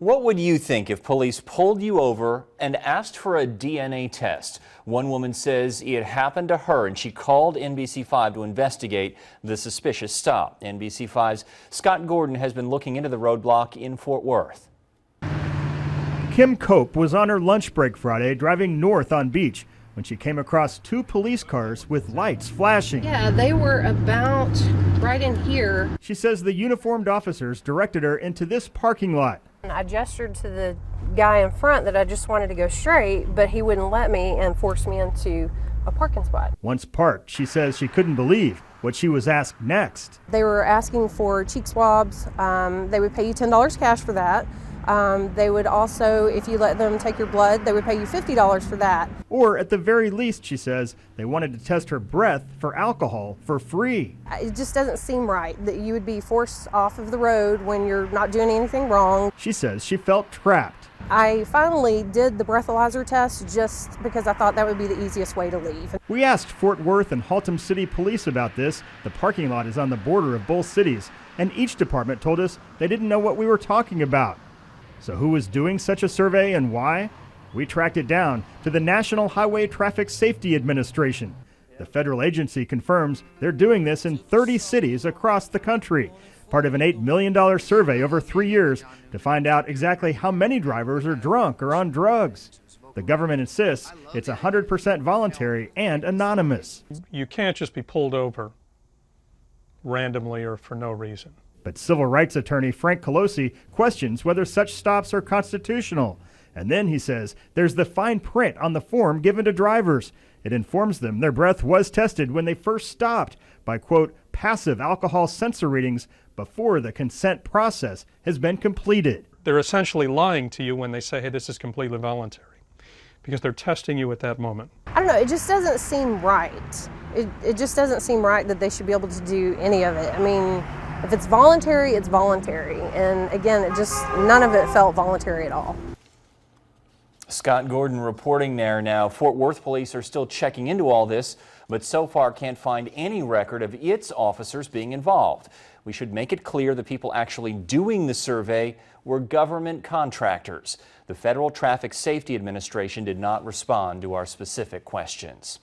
What would you think if police pulled you over and asked for a DNA test? One woman says it happened to her and she called NBC5 to investigate the suspicious stop. NBC5's Scott Gordon has been looking into the roadblock in Fort Worth. Kim Cope was on her lunch break Friday driving north on Beach when she came across two police cars with lights flashing. Yeah, they were about right in here. She says the uniformed officers directed her into this parking lot. I gestured to the guy in front that I just wanted to go straight, but he wouldn't let me and forced me into a parking spot. Once parked, she says she couldn't believe what she was asked next. They were asking for cheek swabs. They would pay you $10 cash for that. They would also, if you let them take your blood, they would pay you $50 for that. Or at the very least, she says, they wanted to test her breath for alcohol for free. It just doesn't seem right that you would be forced off of the road when you're not doing anything wrong. She says she felt trapped. I finally did the breathalyzer test just because I thought that would be the easiest way to leave. We asked Fort Worth and Haltom City Police about this. The parking lot is on the border of both cities, and each department told us they didn't know what we were talking about. So who was doing such a survey and why? We tracked it down to the National Highway Traffic Safety Administration. The federal agency confirms they're doing this in 30 cities across the country, part of an $8 million survey over 3 years to find out exactly how many drivers are drunk or on drugs. The government insists it's 100% voluntary and anonymous. You can't just be pulled over randomly or for no reason. But civil rights attorney Frank Colosi questions whether such stops are constitutional. And then he says there's the fine print on the form given to drivers. It informs them their breath was tested when they first stopped by, quote, passive alcohol sensor readings before the consent process has been completed. They're essentially lying to you when they say, hey, this is completely voluntary, because they're testing you at that moment. I don't know, it just doesn't seem right. It just doesn't seem right that they should be able to do any of it. I mean, if it's voluntary, it's voluntary. And again, none of it felt voluntary at all. Scott Gordon reporting there now. Fort Worth police are still checking into all this, but so far can't find any record of its officers being involved. We should make it clear the people actually doing the survey were government contractors. The Federal Traffic Safety Administration did not respond to our specific questions.